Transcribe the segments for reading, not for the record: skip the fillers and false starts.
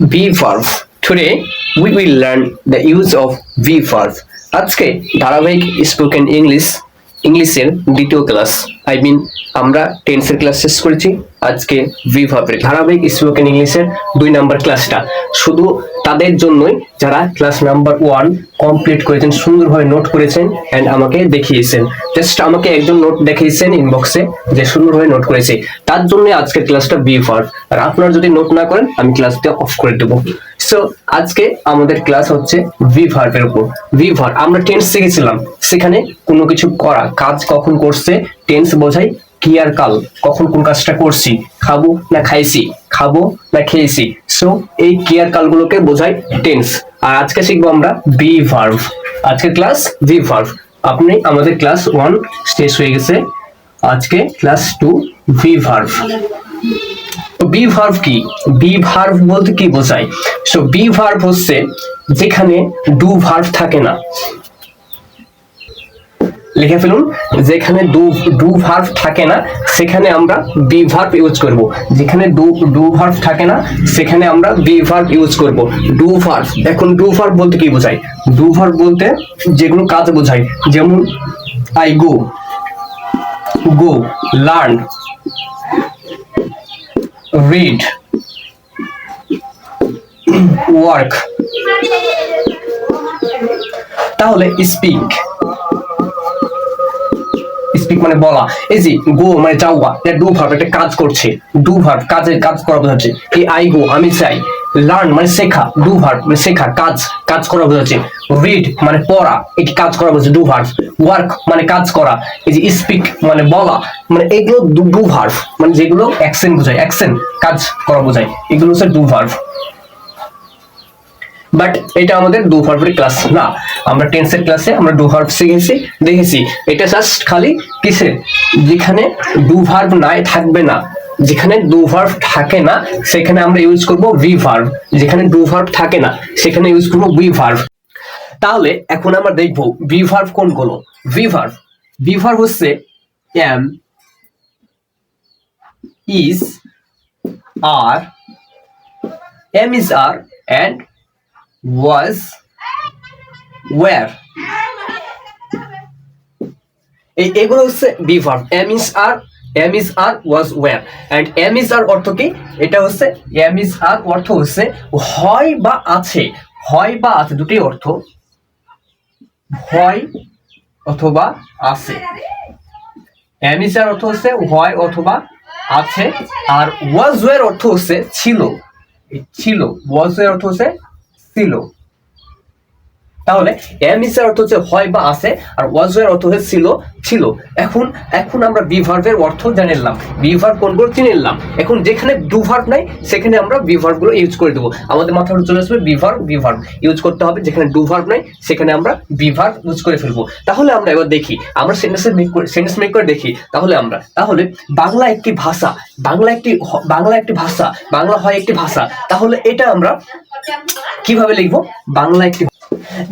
V verb. Today we will learn the use of V verb. আজকে ধারাবাহিক spoken ইংলিশের দ্বিতীয় ক্লাস। আমরা টেন্সের ক্লাস শেষ করেছি। আজকে ভি ভার্বের ধারাবাহিক স্পোকেন ইংলিশের 2 নাম্বার ক্লাসটা শুধু তাদের জন্যই যারা ক্লাস নাম্বার 1 কমপ্লিট করেছেন, সুন্দরভাবে নোট করেছেন এন্ড আমাকে দেখিয়েছেন। জাস্ট আমাকে একজন নোট দেখিয়েছেন ইনবক্সে যে সুন্দরভাবে নোট করেছে, তার জন্য আজকের ক্লাসটা ভি ভার্ব। আর আপনারা যদি নোট না করেন আমি ক্লাসটা অফ করে দেবো। সো আজকে আমাদের ক্লাস হচ্ছে ভি ভার্বের উপর। ভি ভার্ব আমরা টেন্স শিখেছিলাম, সেখানে কোনো কিছু করা, কাজ কখন করছে টেন্স বোঝায়, কি আর কাল কখন কোন কাজটা করছি, খাবো না খাইছি, খাবো না খেয়েছি। সো এই কি আর কালগুলোকে বোঝায় টেন্স। আর আজকে শিখবো আমরা ভি ভার্ব। আজকে ক্লাস ভি ভার্ব। আমাদের ক্লাস 1 শেষ হয়ে গেছে, আজকে class 2 V verb. Be verb কি? বি ভার্ব বলতে কি বোঝায়? সো বি ভার্ব হচ্ছে যেখানে ডু ভার্ব থাকে না। লিখে ফেলুন, যেখানে ডু ভার্ব থাকে না সেখানে আমরা বি ভার্ব ইউজ করব। যেখানে ডু ভার্ব থাকে না সেখানে আমরা বি ভার্ব ইউজ করব। ডু ভার্ব, এখন ডু ভার্ব বলতে কি বোঝায়? ডু ভার্ব বলতে যেগুলো কাজ বোঝায়, যেমন I go, learn, read, work। তাহলে স্পিক মানে বলা। এই যে গো মানে যাওয়া, এটা ডু ভার্ব, একটা কাজ করছে। ডু ভার্ব কাজ করা বোঝাচ্ছে। এই আই গো আমি যাই। লার্ন মানে শেখা, ডু ভার্ব মানে শেখা, কাজ করা বোঝাচ্ছে। রিড মানে পড়া, এটি কাজ করা বোঝাচ্ছে, ডু ভার্ব। ওয়ার্ক মানে কাজ করা। এই যে স্পিক মানে বলা, মানে এগুলো ডু ভার্ব, মানে যেগুলো অ্যাকশন বোঝায়, অ্যাকশন কাজ করা বোঝায়, এগুলো হচ্ছে ডু ভার্ব। বাট এটা আমাদের ডু ভার্বের ক্লাস না। আমরা টেন্সের ক্লাসে আমরা ডু ভার্ব শিখেছি, দেখেছি। এটা জাস্ট খালি কিসের? যেখানে ডু ভার্ব নাই থাকবে না, যেখানে ডু ভার্ব থাকে না সেখানে আমরা ইউজ করব ভি ভার্ব। যেখানে ডু ভার্ব থাকে না সেখানে ইউজ করব ভি ভার্ব। তাহলে এখন আমরা দেখব ভি ভার্ব কোনগুলো। ভি ভার্ব হচ্ছে am, is, are, am is are and was, were। এগুলো হচ্ছে be verb. Am is are was, were and am is are অর্থ কি? এটা হচ্ছে এম ইজ আর অর্থ হচ্ছে হয় বা আছে। হয় বা আছে, দুটি অর্থ, হয় অথবা আছে। এম ইজ আর অর্থ হচ্ছে হয় অথবা আছে, আর was, were অর্থ হচ্ছে ছিল। was, were অর্থ হচ্ছে ছিল। তাহলে এম ইজ এর অর্থ হচ্ছে হয় বা আছে, আর ওয়াজ এর অর্থ হচ্ছে ছিল। এখন আমরা বি ভার্বের অর্থ জেনে নিলাম, বি ভার্ব কোনগুলো চিনে নিলাম। এখন যেখানে ডু ভার্ব নাই সেখানে আমরা বি ভার্ব গুলো ইউজ করে দেবো। আমাদের মাথায় চলে আসবে বি ভার্ব ইউজ করতে হবে। যেখানে ডু ভার্ব নাই সেখানে আমরা বি ভার্ব ইউজ করে ফেলবো। তাহলে আমরা এবার দেখি, আমরা সেন্টেন্স মেক করে দেখি। তাহলে বাংলা একটি ভাষা, বাংলা হয় একটি ভাষা। তাহলে এটা আমরা কিভাবে লিখবো? বাংলা একটি,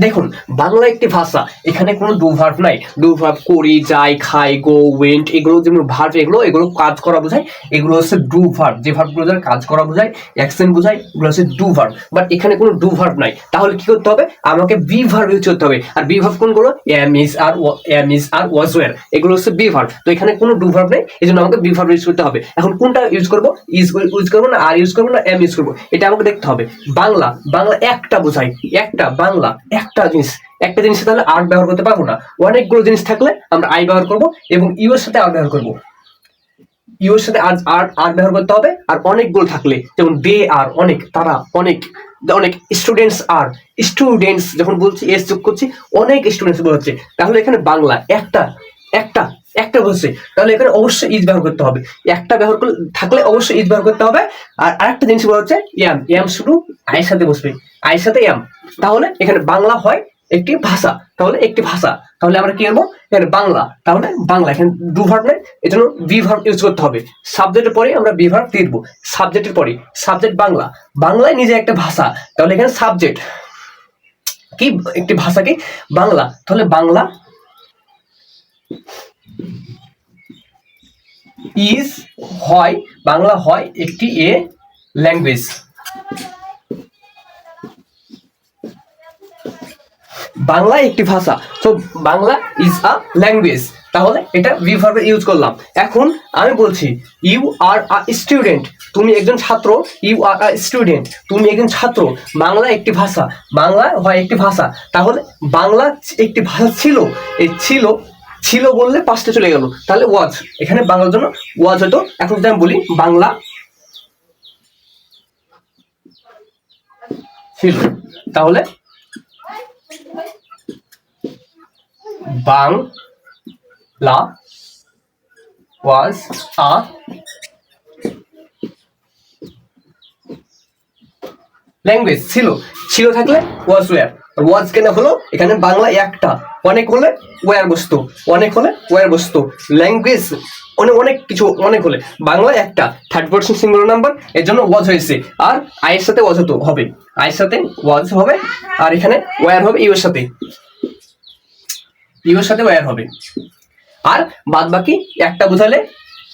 দেখুন বাংলা একটি ভাষা, এখানে কোনো ডু ভার্ব নাই। ডু ভার্ব করি, যাই, খাই, গো, ওয়েন্ট, এগুলো যেমন ভার্ব, এগুলো কাজ করা বোঝায়, এগুলো হচ্ছে ডু ভার্ব। যে ভার্বগুলো দ্বারা কাজ করা বোঝায়, অ্যাকশন বোঝায়, এগুলো হচ্ছে ডু ভার্ব। বাট এখানে কোনো ডু ভার্ব নাই। তাহলে কি করতে হবে? আমাকে বি ভার্ব ইউজ করতে হবে। আর বি ভার্ব কোনগুলো? Am is are was, were, এগুলো হচ্ছে বি ভার্ব। তো এখানে কোনো ডু ভার্ব নেই, এই জন্য আমাকে বি ভার্ব ইউজ করতে হবে। এখন কোনটা ইউজ করবো? ইউজ করবো না আর ইউজ করবো না এম ইউজ করবো, এটা আমাকে দেখতে হবে। বাংলা একটা বোঝায়, বাংলা একটা জিনিস, তাহলে আর ব্যবহার করতে পারবো না। অনেকগুলো জিনিস থাকলে আমরা আই ব্যবহার করব, এবং ইউ এর সাথে আর ব্যবহার করব। ইউ এর সাথে আর ব্যবহার করতে হবে। আর অনেকগুলো থাকলে, যেমন দে আর, অনেক, তারা, অনেক, স্টুডেন্টস আর, স্টুডেন্টস যখন বলছি এস যোগ করছি, অনেক স্টুডেন্টস বলছে। তাহলে এখানে বাংলা একটা বলছে, তাহলে এখানে অবশ্যই ইজ ব্যবহার করতে হবে। একটা ব্যবহার থাকলে অবশ্যই ইজ ব্যবহার করতে হবে। আর আরেকটা জিনিস বলা হচ্ছে এম শুধু আয়ের সাথে বসবে, আয়ের সাথে এম। তাহলে এখানে বাংলা হয় একটি ভাষা, তাহলে আমরা কি করবো? এখানে বাংলা, এখানে ডু ভার্ব নেই, এই জন্য বি ভার্ব ইউজ করতে হবে। সাবজেক্টের পরে আমরা বি ভার্ব দিয়ে দেবো। সাবজেক্টের পরে সাবজেক্ট বাংলায় নিজে একটা ভাষা, তাহলে এখানে সাবজেক্ট কি? একটি ভাষা কি? বাংলা। তাহলে বাংলা ইজ হয়, বাংলা হয় একটি ল্যাঙ্গুয়েজ। বাংলা একটি ভাষা, তো বাংলা ইজ আ ল্যাঙ্গুয়েজ, তাহলে এটা বি ভার্বের ইউজ করলাম। এখন আমি বলছি ইউ আর আ স্টুডেন্ট, তুমি একজন ছাত্র, ইউ আর আ স্টুডেন্ট, তুমি একজন ছাত্র, বাংলা একটি ভাষা, বাংলা হয় একটি ভাষা, তাহলে বাংলা একটি ভাষা ছিল, এই ছিল, ছিল বললে পাস্টে চলে গেল, তাহলে ওয়াজ, এখানে বাংলার জন্য ওয়াজ হতো। এখন যদি আমি বলি বাংলা ছিল, তাহলে বাংলা ওয়াজ আ ল্যাঙ্গুয়েজ, ছিল, ছিল থাকলে ওয়াজ ওয়্যার, ওয়াজ কেন হলো, এখানে বাংলা একটা, অনেক হলে ওয়্যার বস্তু, অনেক হলে ওয়্যার বস্তু, ল্যাঙ্গুয়েজ অনেক অনেক কিছু, অনেক হলে বাংলা একটা, থার্ড পারসন সিঙ্গুলার নাম্বার, এর জন্য ওয়াজ হয়েছে। আর আয়ের সাথে ওয়াজ হতো, হবে, আয়ের সাথে ওয়াজ হবে, আর এখানে ওয়্যার হবে ইউ এর সাথে, ইউ এর সাথে ওয়্যার হবে। আর বাদ বাকি একটা বোঝালে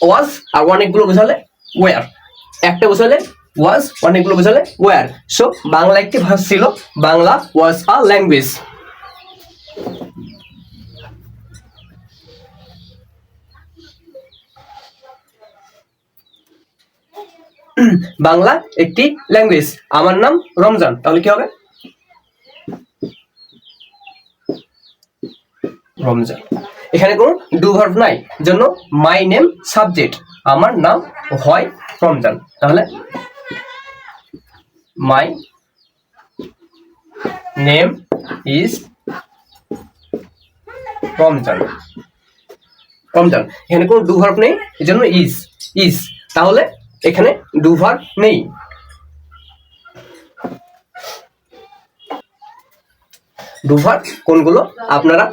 ওয়াজ, আর অনেকগুলো বোঝালে ওয়্যার, একটা বোঝালে ওয়াজ, অনেকগুলো বোঝালে ওয়্যার। সো বাংলা একটি ভাষা ছিল, বাংলা ওয়াজ আ ল্যাঙ্গুয়েজ। বাংলা একটি ল্যাঙ্গুয়েজ, আমার নাম রমজান, তাহলে কি হবে রমজান। এখানে কোনো ডু ভার্ব নাই, জন্য মাই নেম সাবজেক্ট, আমার নাম হয় রমজান, তাহলে my name is Ramzan, Ramzan. এখানে কোনো ডু ভার্ব নেই, এই জন্য ইজ, ইজ, তাহলে এখানে ডু ভার্ব নেই। ডু ভার্ব কোনগুলো আপনারা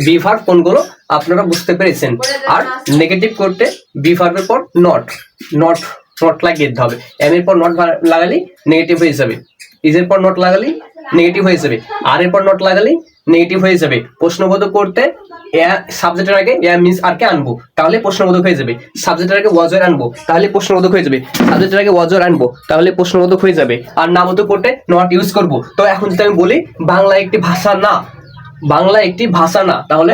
বি ভার্ব কোনগুলো আপনারা বুঝতে পেরেছেন। আর নেগেটিভ করতে বি ভার্বের পর নট, নট, নট লাগিয়ে দিতে হবে, এম এর পর নট লাগালেই নেগেটিভ হয়ে যাবে, ইজ এর পর নট লাগালেই নেগেটিভ হয়ে যাবে, আর এর পর নট লাগালেই নেগেটিভ হয়ে যাবে। প্রশ্নবোধক করতে সাবজেক্টের আগে মিন্স আর কে আনবো, তাহলে প্রশ্নবোধক হয়ে যাবে। সাবজেক্টের আগে ওয়াজ আনবো, তাহলে প্রশ্নবোধক হয়ে যাবে। সাবজেক্টের আগে ওয়াজ আনবো, তাহলে প্রশ্নবোধক হয়ে যাবে। আর নামবোধক করতে নট ইউজ করব। তো এখন যদি আমি বলি বাংলা একটি ভাষা না, বাংলা একটি ভাষা না, তাহলে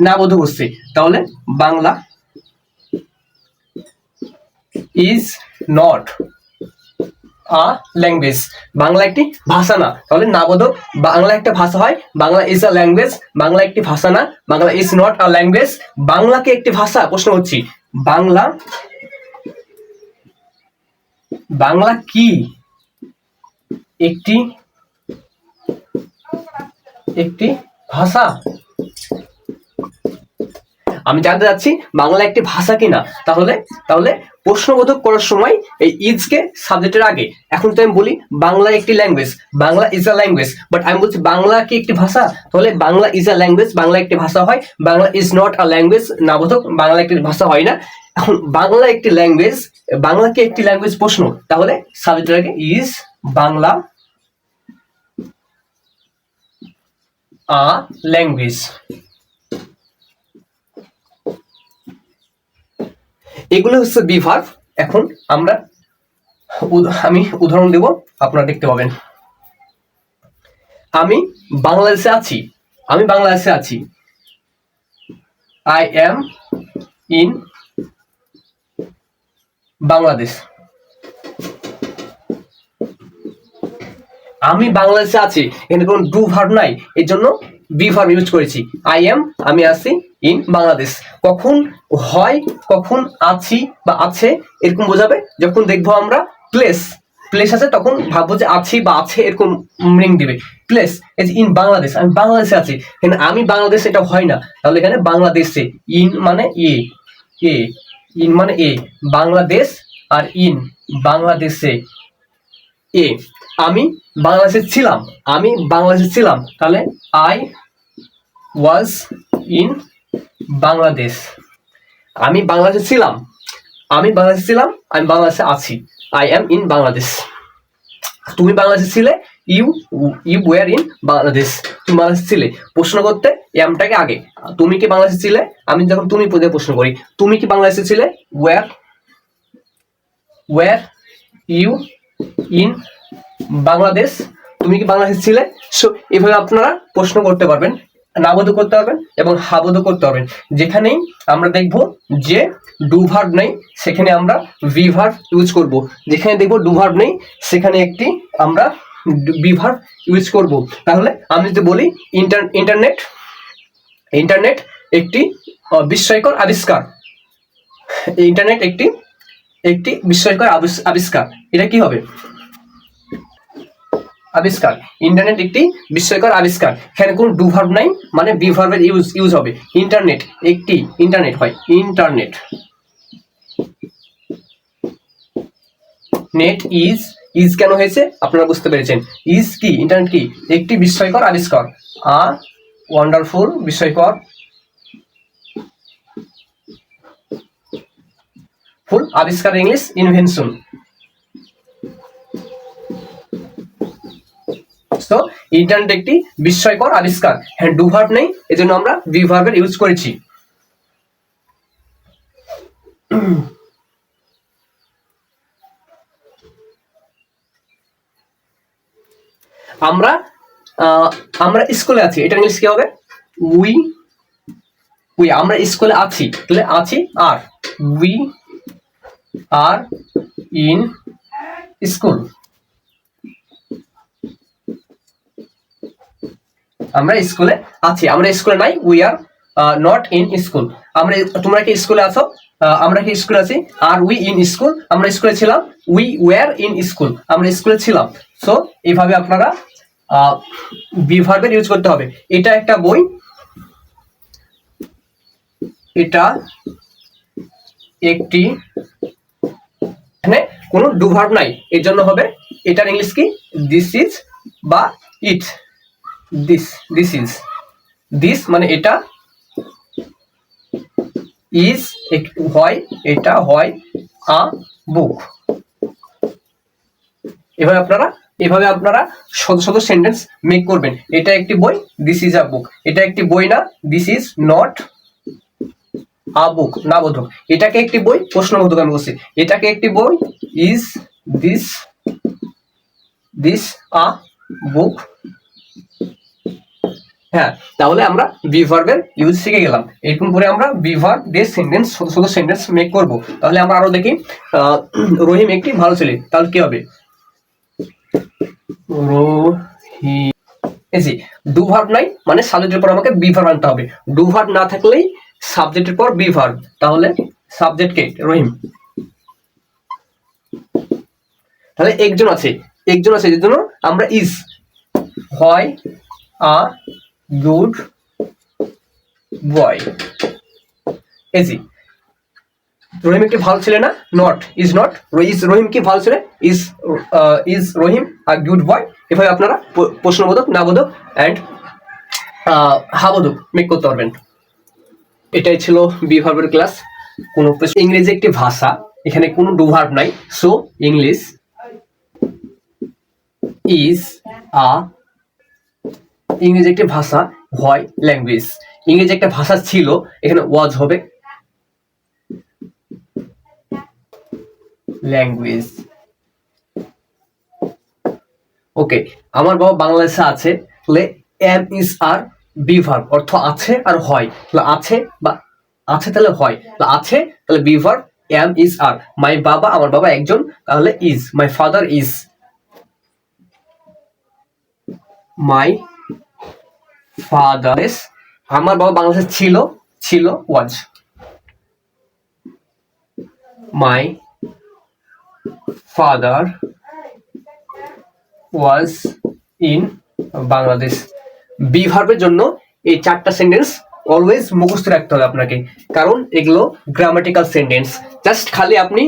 নামবোধক হচ্ছে, তাহলে Bangla is not a language, Bangla একটি ভাষা না, তাহলে নাবোধক, বাংলা একটা ভাষা হয়, Bangla is a language, Bangla একটি ভাষা না, Bangla is not a language. বাংলাকে একটি ভাষা, প্রশ্ন হচ্ছে বাংলা, বাংলা কি একটি, একটি ভাষা? আমি জানতে চাচ্ছি বাংলা একটি ভাষা কিনা, তাহলে তাহলে প্রশ্নবোধক করার সময় এই ইজকে সাবজেক্টের আগে। এখন তো আমি বলি বাংলা একটি language, Bangla is a language, but আমি বলছি বাংলা কি একটি ভাষা, তাহলে Bangla is a language, Bangla একটি ভাষা হয়, Bangla is not a language, নাবোধক, বাংলা একটি ভাষা হয় না। এখন বাংলা একটি ল্যাঙ্গুয়েজ, বাংলা কি একটি ল্যাঙ্গুয়েজ প্রশ্ন, তাহলে সাবজেক্টের আগে ইজ বাংলা আ ল্যাঙ্গুয়েজ। এগুলো হচ্ছে বি ভার্ব। এখন আমি উদাহরণ দেব, আপনারা দেখতে পাবেন। আমি বাংলাদেশে আছি, আমি বাংলাদেশে আছি, আই এম ইন বাংলাদেশ। আমি বাংলাদেশে আছি, এখানে কোনো ডু ভার্ব নাই, এর জন্য বি ভার্ব ইউজ করেছি। আই এম, আমি আছি, ইন বাংলাদেশ। কখন হয়, কখন আছি বা আছে এরকম বোঝাবে যখন দেখবো আমরা প্লেস, প্লেস আছে তখন ভাববো যে আছি বা আছে, এরকম মিনিং দিবে। প্লেস এই যে ইন বাংলাদেশ, আমি বাংলাদেশে আছি, এখানে আমি বাংলাদেশ এটা হয় না, তাহলে এখানে বাংলাদেশে, ইন মানে এ, এ, ইন মানে এ, বাংলাদেশ, আর ইন বাংলাদেশে এ। আমি বাংলাদেশে ছিলাম, আমি বাংলাদেশে ছিলাম, তাহলে আই ওয়াজ ইন বাংলাদেশ। আমি বাংলাদেশে ছিলাম, আমি বাংলাদেশে ছিলাম, আমি বাংলাদেশে আছি, আই এম ইন বাংলাদেশ। তুমি বাংলাদেশে ছিলে, you you were in Bangladesh, তুমি বাংলাদেশে ছিলে। প্রশ্ন করতে এমটাকে আগে, তুমি কি বাংলাদেশে ছিলে, আমি যখন তুমি পদে প্রশ্ন করি, তুমি কি বাংলাদেশে ছিলে, were, were you in Bangladesh, তুমি কি বাংলাদেশে ছিলে? সো এভাবে আপনারা প্রশ্ন করতে পারবেন, নাবোধক করতে পারবেন এবং হাবোধক করতে পারবেন। যেখানেই আমরা দেখব যে ডু ভার্ব নেই সেখানে আমরা ভি ভার্ব ইউজ করব, যেখানে দেখব ডু ভার্ব নেই সেখানে একটি আমরা বি ভার্ব ইউজ করব। তাহলে আমি যদি বলি ইন্টারনেট, ইন্টারনেট একটি বিস্ময়কর আবিষ্কার, ইন্টারনেট একটি একটি বিস্ময়কর আবিষ্কার, এটা কি হবে? আবিষ্কার। ইন্টারনেট একটি বিস্ময়কর আবিষ্কার, এখানে কোনো ডু ভার্ব নাই, মানে বি ভার্বের ইউজ হবে। ইন্টারনেট একটি, ইন্টারনেট হয় ইন্টারনেট, নেট ইজ কেন হয়েছে আপনারা বুঝতে পেরেছেন। ইজ কি? ইন্টারনেট কি? একটি বিস্ময়কর আবিষ্কার, আ ওয়ান্ডারফুল, বিস্ময়কর, ফুল, আবিষ্কার ইংলিশ ইনভেনশন। তো ইন্টারনেট একটি বিস্ময়কর আবিষ্কার, হ্যাঁ ডু ভার্ব নেই এজন্য আমরা বি ভার্বের ইউজ করেছি। আমরা আমরা স্কুলে আছি, এটা ইংলিশ কি হবে? We we. আমরা স্কুলে আছি, তাহলে আছি আর, উই আর ইন স্কুল। আমরা স্কুলে আছি, আমরা স্কুলে নাই, we are not in school. আমরা, তোমরা কি স্কুলে আছো? আমরা কি স্কুলে আছি? আর উই ইন স্কুল, আমরা স্কুলে ছিলাম, উই ওয়্যার ইন স্কুল, আমরা স্কুলে ছিলাম। সো এইভাবে আপনারা বি ভার্বের ইউজ করতে হবে। এটা একটা বই, এটা একটি, এখানে কোনো ডু ভার্ব নাই এর জন্য হবে এটার ইংলিশ কি? দিস ইজ বা ইট। দিস ইজ, দিস মানে এটা, ইজ হয়, এটা হয় আ বুক। এভাবে আপনারা শত শত সেন্টেন্স মেক করবেন। এটা একটি বই, দিস ইজ আ বুক। এটা একটি বই না, দিস ইজ নট আ বুক, না বোধক। এটাকে একটি বই, প্রশ্নবোধক আমি বলছি, এটাকে একটি বই, ইজ দিস আ বুক। হ্যাঁ, তাহলে আমরা বি ভার্বের ইউজ শিখে গেলাম। এরকম করে আমরা বি ভার্ব দিয়ে সেন্টেন্স, ছোট ছোট সেন্টেন্স মেক করব। তাহলে আমরা আরো দেখি, রহিম একটি ভালো ছেলে, তাহলে কি হবে? রহিম, এজি ডু ভার্ব নাই মানে সাবজেক্টের পর আমাকে বি ভার্ব আনতে হবে। ডু ভার্ব না থাকলেই সাবজেক্টের পর বি ভার্ব, তাহলে সাবজেক্ট কে? রহিম। তাহলে একজন আছে, একজন আছে এর জন্য আমরা ইজ, হয় আ গুড বয়। এজি রহিম একটি ভালো ছেলে না, নট, ইজ নট, ইজ রহিম কি ভালো ছেলে, is Rahim a good boy. এভাবে আপনারা প্রশ্নবোধক, নাবোধক এন্ড হাবোধক মেক করতে পারবেন। এটাই ছিল বি ভার্বের ক্লাস। কোন ইংরেজি একটি ভাষা, এখানে কোনো ডু ভার্ব নাই, সো ইংলিশ ইজ আ, ইংরেজি একটি ভাষা হয় ল্যাঙ্গুয়েজ। ইংরেজি একটা ভাষা ছিল, এখানে ওয়াজ হবে ল্যাঙ্গুয়েজ। ওকে, আমার বাবা বাংলাদেশে আছে, তাহলে am is are be verb, অর্থ আছে আর হয়, তাহলে আছে বা আছে তাহলে হয়, তাহলে আছে তাহলে be verb am is are. My বাবা, আমার বাবা একজন, তাহলে is. My father is, my father, আমার বাবা বাংলাদেশে ছিল, ছিল was. My father was in Bangladesh. Be ভার্বের জন্য এই চারটা সেন্টেন্স অলওয়েজ মুখস্থ রাখতে হবে আপনাকে, কারণ এগুলো গ্রামাটিক্যাল সেন্টেন্স। জাস্ট খালি আপনি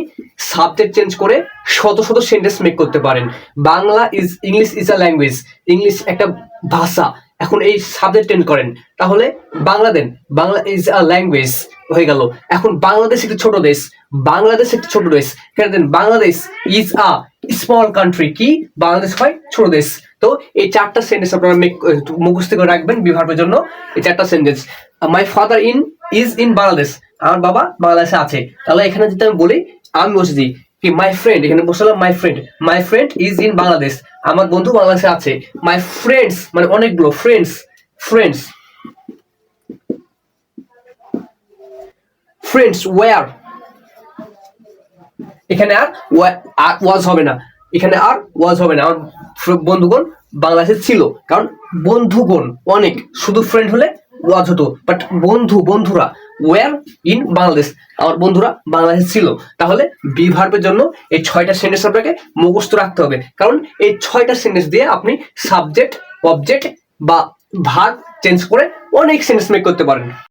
সাবজেক্ট চেঞ্জ করে শত শত সেন্টেন্স মেক করতে পারেন। Bangla is, English is a language, English একটা ভাষা, এখন এই সাবজেক্ট চেঞ্জ করেন, তাহলে বাংলা দেন, বাংলা ইজ আ ল্যাঙ্গুয়েজ হয়ে গেল। এখন বাংলাদেশ একটি ছোট দেশ, বাংলাদেশ একটি ছোট দেশ, এখানে then Bangladesh is a small country, কি বাংলাদেশ হয় ছোট দেশ। তো এই চারটা সেন্টেন্স আপনারা মুখস্থ করে রাখবেন বি ভার্বের জন্য, এই চারটা sentence. My father is in Bangladesh, আমার বাবা বাংলাদেশে আছে, তাহলে এখানে যদি আমি বলি, আমি বলছি কি মাই ফ্রেন্ড, এখানে বসালাম my friend is in Bangladesh, আমার বন্ধু বাংলাদেশে আছে। মাই ফ্রেন্ডস মানে অনেকগুলো ফ্রেন্ডস, ফ্রেন্ডস ফ্রেন্ডস ওয়্যার, এখানে আর ওয়াজ হবে না, এখানে আর ওয়াজ হবে না, আমার বন্ধুগণ বাংলাদেশে ছিল, কারণ বন্ধুগণ অনেক, শুধু ফ্রেন্ড হলে ওয়াজ হতো, বাট বন্ধুরা ওয়ার ইন বাংলাদেশ, আমার বন্ধুরা বাংলাদেশে ছিল। তাহলে বি ভার্বের জন্য এই 6টা সেন্টেন্স আপনাকে মুখস্থ রাখতে হবে, কারণ এই 6টা সেন্টেন্স দিয়ে আপনি সাবজেক্ট, অবজেক্ট বা ভার্ব চেঞ্জ করে অনেক সেন্টেন্স মেক করতে পারেন।